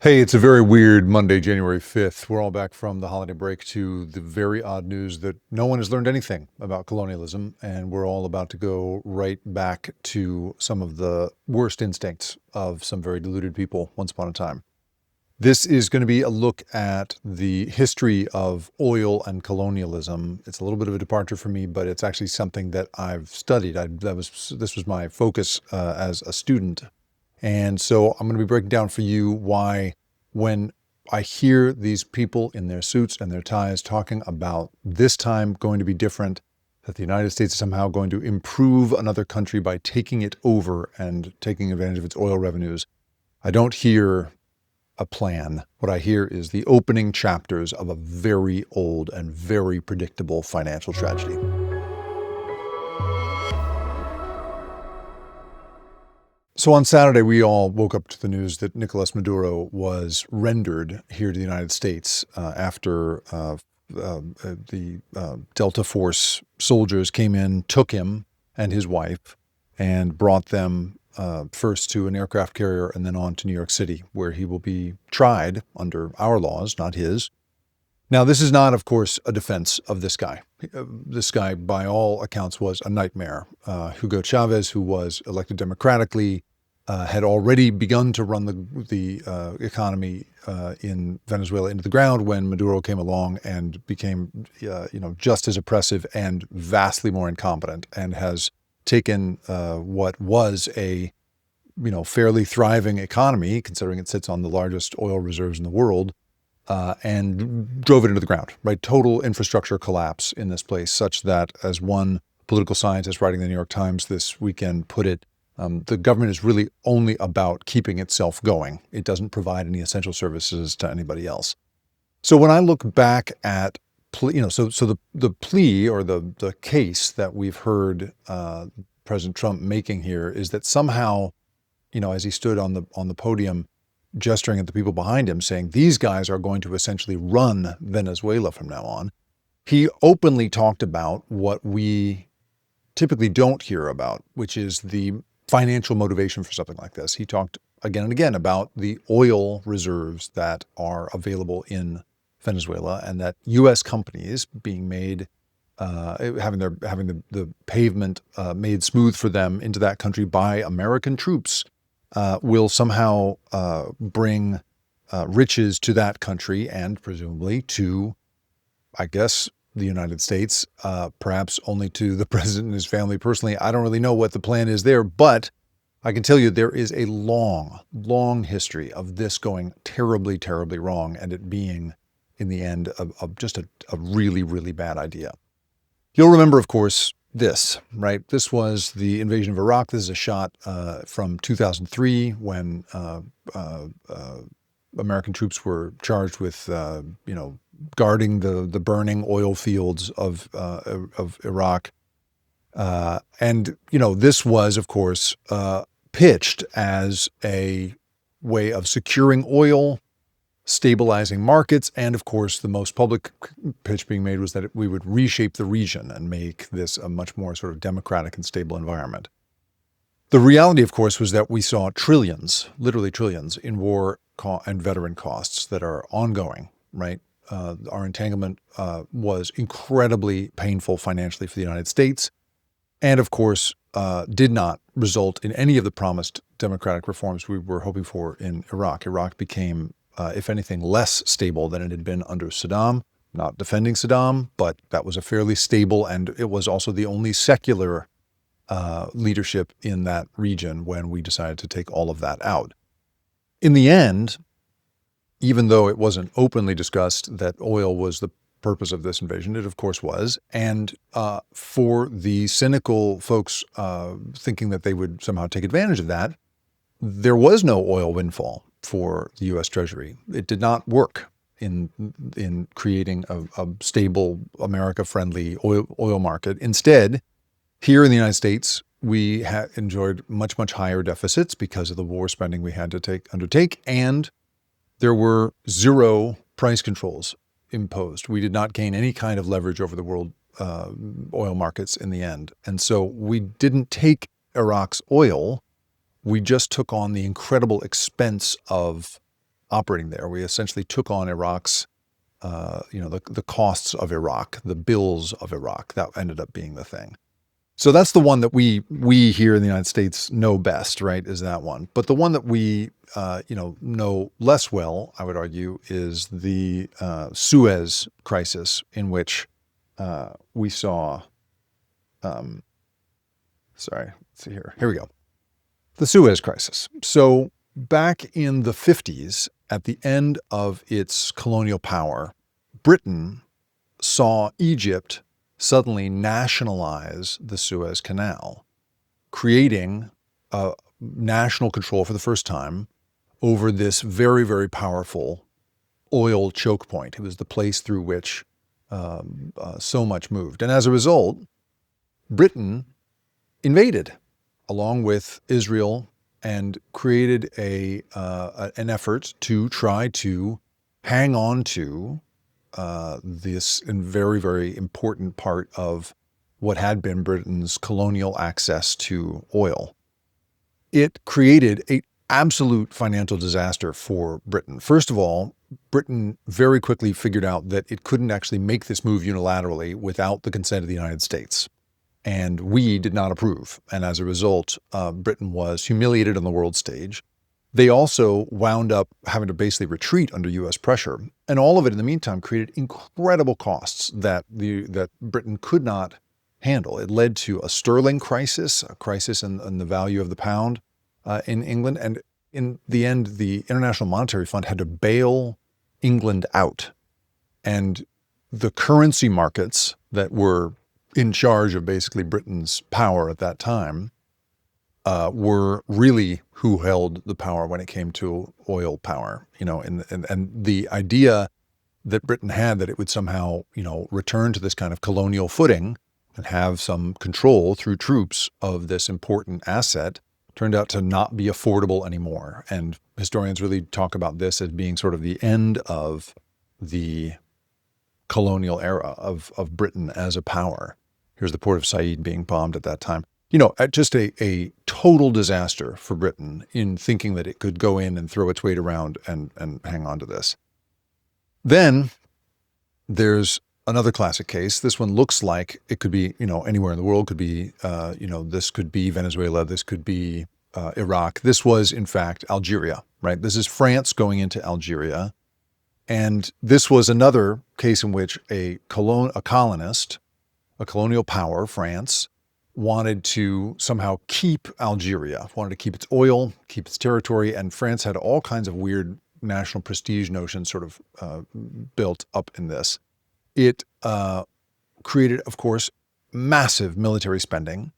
Hey, it's a very weird Monday, January 5th. We're all back from the holiday break to the very odd news that no one has learned anything about colonialism, and we're all about to go right back to some of the worst instincts of some very deluded people once upon a time. This is going to be a look at the history of oil and colonialism. It's a little bit of a departure for me, but it's actually something that I've studied. This was my focus as a student. And so I'm going to be breaking down for you why, when I hear these people in their suits and their ties talking about this time going to be different, that the United States is somehow going to improve another country by taking it over and taking advantage of its oil revenues, I don't hear a plan. What I hear is the opening chapters of a very old and very predictable financial tragedy. So on Saturday, we all woke up to the news that Nicolas Maduro was rendered here to the United States after the Delta Force soldiers came in, took him and his wife, and brought them first to an aircraft carrier and then on to New York City, where he will be tried under our laws, not his. Now, this is not, of course, a defense of this guy. This guy, by all accounts, was a nightmare. Hugo Chavez, who was elected democratically, had already begun to run the economy in Venezuela into the ground when Maduro came along and became, just as oppressive and vastly more incompetent, and has taken what was a, fairly thriving economy, considering it sits on the largest oil reserves in the world, and drove it into the ground, right? Total infrastructure collapse in this place, such that, as one political scientist writing the New York Times this weekend put it, the government is really only about keeping itself going. It doesn't provide any essential services to anybody else. So when I look back at, the plea or the case that we've heard President Trump making here is that somehow, as he stood on the podium, gesturing at the people behind him, saying these guys are going to essentially run Venezuela from now on, he openly talked about what we typically don't hear about, which is the financial motivation for something like this. He talked again and again about the oil reserves that are available in Venezuela, and that U.S. companies being made, having the pavement made smooth for them into that country by American troops, will somehow bring riches to that country and presumably to, I guess, the United States, perhaps only to the president and his family personally. I don't really know what the plan is there, but I can tell you there is a long, long history of this going terribly, terribly wrong, and it being, in the end, of just a really, really bad idea. You'll remember, of course, this, right? This was the invasion of Iraq. This is a shot from 2003 when American troops were charged with, guarding the burning oil fields of Iraq. And this was, of course, pitched as a way of securing oil, stabilizing markets, and of course, the most public pitch being made was that we would reshape the region and make this a much more sort of democratic and stable environment. The reality, of course, was that we saw trillions, literally trillions, in war and veteran costs that are ongoing, right? Our entanglement was incredibly painful financially for the United States, and of course, did not result in any of the promised democratic reforms we were hoping for in Iraq. Iraq became, if anything, less stable than it had been under Saddam. Not defending Saddam, but that was a fairly stable, and it was also the only secular leadership in that region when we decided to take all of that out. In the end, even though it wasn't openly discussed that oil was the purpose of this invasion, it of course was. And for the cynical folks thinking that they would somehow take advantage of that, there was no oil windfall for the U.S. Treasury. It did not work in creating a stable, America-friendly oil market. Instead, here in the United States, we had enjoyed much, much higher deficits because of the war spending we had to undertake, and there were zero price controls imposed. We did not gain any kind of leverage over the world oil markets in the end. And so we didn't take Iraq's oil. We just took on the incredible expense of operating there. We essentially took on Iraq's, the costs of Iraq, the bills of Iraq. That ended up being the thing. So that's the one that we here in the United States know best, right? Is that one? But the one that we know less well, I would argue, is the Suez crisis, in which we saw. Sorry, let's see here. Here we go. The Suez crisis. So back in the 50s, at the end of its colonial power, Britain saw Egypt suddenly nationalize the Suez Canal, creating national control for the first time over this very, very powerful oil choke point. It was the place through which so much moved. And as a result, Britain invaded along with Israel and created an effort to try to hang on to this very, very important part of what had been Britain's colonial access to oil. It created an absolute financial disaster for Britain. First of all, Britain very quickly figured out that it couldn't actually make this move unilaterally without the consent of the United States. And we did not approve. And as a result, Britain was humiliated on the world stage. They also wound up having to basically retreat under U.S. pressure. And all of it in the meantime created incredible costs that Britain could not handle. It led to a sterling crisis, a crisis in the value of the pound in England. And in the end, the International Monetary Fund had to bail England out. And the currency markets that were in charge of basically Britain's power at that time were really who held the power when it came to oil power, and the idea that Britain had that it would somehow, return to this kind of colonial footing and have some control through troops of this important asset turned out to not be affordable anymore. And historians really talk about this as being sort of the end of the colonial era of Britain as a power. Here's the port of Said being bombed at that time. Just a total disaster for Britain in thinking that it could go in and throw its weight around and hang on to this. Then there's another classic case. This one looks like it could be, anywhere in the world. Could be, this could be Venezuela. This could be Iraq. This was, in fact, Algeria, right? This is France going into Algeria. And this was another case in which a colonist, a colonial power, France, wanted to somehow keep Algeria, wanted to keep its oil, keep its territory, and France had all kinds of weird national prestige notions sort of built up in this. It created, of course, massive military spending.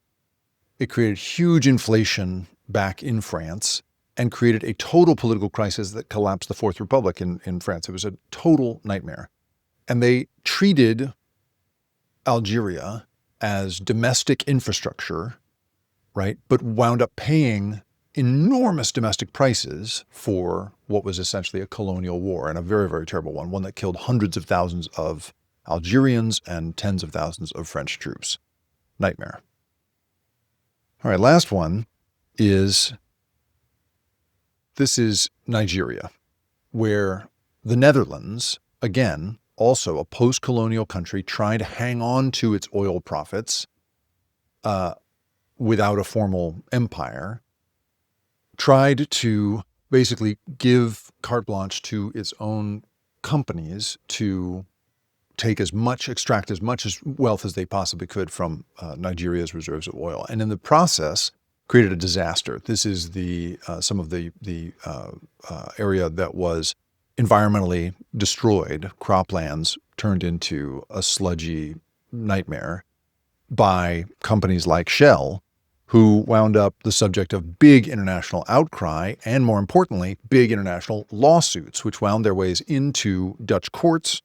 It created huge inflation back in France and created a total political crisis that collapsed the Fourth Republic in France. It was a total nightmare. And they treated Algeria as domestic infrastructure, right? But wound up paying enormous domestic prices for what was essentially a colonial war, and a very, very terrible one that killed hundreds of thousands of Algerians and tens of thousands of French troops. Nightmare. All right, last one is Nigeria, where the Netherlands, again, also a post-colonial country trying to hang on to its oil profits without a formal empire, tried to basically give carte blanche to its own companies to extract as much wealth as they possibly could from Nigeria's reserves of oil, and in the process created a disaster. This is some of the area that was environmentally destroyed, croplands turned into a sludgy nightmare by companies like Shell, who wound up the subject of big international outcry and, more importantly, big international lawsuits, which wound their ways into Dutch courts,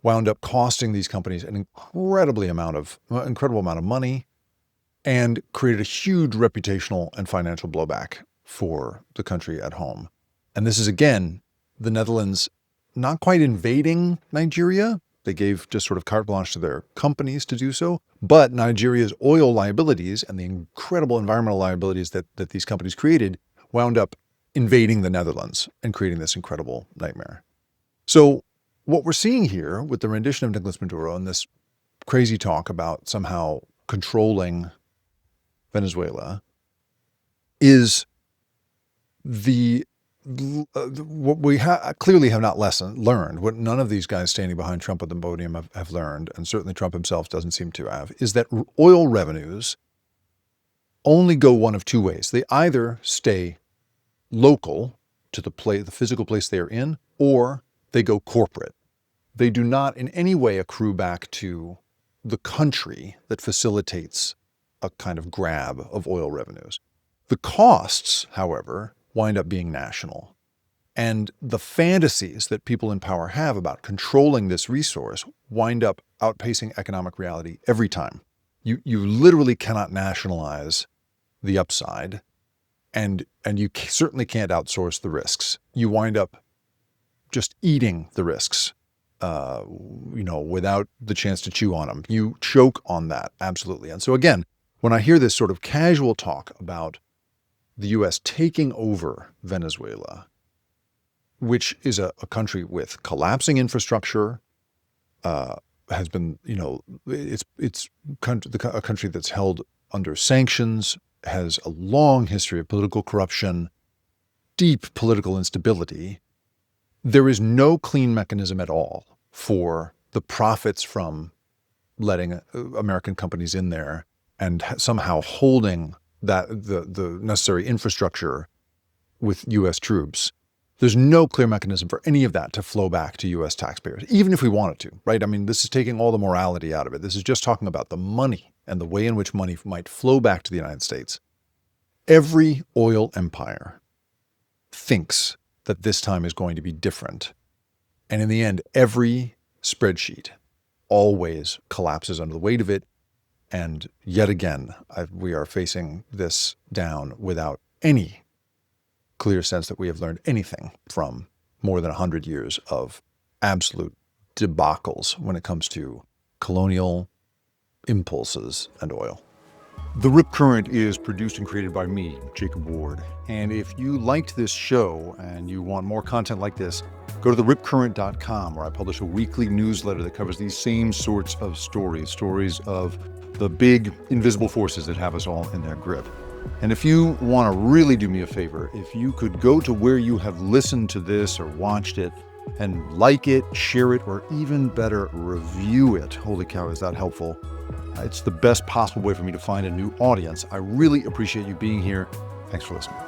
wound up costing these companies an incredible amount of money, and created a huge reputational and financial blowback for the country at home. And this is, again, the Netherlands not quite invading Nigeria. They gave just sort of carte blanche to their companies to do so. But Nigeria's oil liabilities and the incredible environmental liabilities that these companies created wound up invading the Netherlands and creating this incredible nightmare. So what we're seeing here with the rendition of Nicolas Maduro and this crazy talk about somehow controlling Venezuela is what we clearly have not learned, what none of these guys standing behind Trump at the podium have learned, and certainly Trump himself doesn't seem to have, is that oil revenues only go one of two ways. They either stay local to the physical place they are in, or they go corporate. They do not in any way accrue back to the country that facilitates a kind of grab of oil revenues. The costs, however, wind up being national. And the fantasies that people in power have about controlling this resource wind up outpacing economic reality every time. You literally cannot nationalize the upside, and you certainly can't outsource the risks. You wind up just eating the risks, without the chance to chew on them. You choke on that, absolutely. And so again, when I hear this sort of casual talk about the U.S. taking over Venezuela, which is a country with collapsing infrastructure, has been, it's a country that's held under sanctions, has a long history of political corruption, deep political instability. There is no clean mechanism at all for the profits from letting American companies in there and somehow holding that the necessary infrastructure with U.S. troops. There's no clear mechanism for any of that to flow back to U.S. taxpayers, even if we wanted to, right? I mean, this is taking all the morality out of it. This is just talking about the money and the way in which money might flow back to the United States. Every oil empire thinks that this time is going to be different. And in the end, every spreadsheet always collapses under the weight of it. And yet again, we are facing this down without any clear sense that we have learned anything from more than 100 years of absolute debacles when it comes to colonial impulses and oil. The Rip Current is produced and created by me, Jacob Ward. And if you liked this show and you want more content like this, go to theripcurrent.com, where I publish a weekly newsletter that covers these same sorts of stories of the big invisible forces that have us all in their grip. And if you want to really do me a favor, if you could go to where you have listened to this or watched it and like it, share it, or even better, review it. Holy cow, is that helpful? It's the best possible way for me to find a new audience. I really appreciate you being here. Thanks for listening.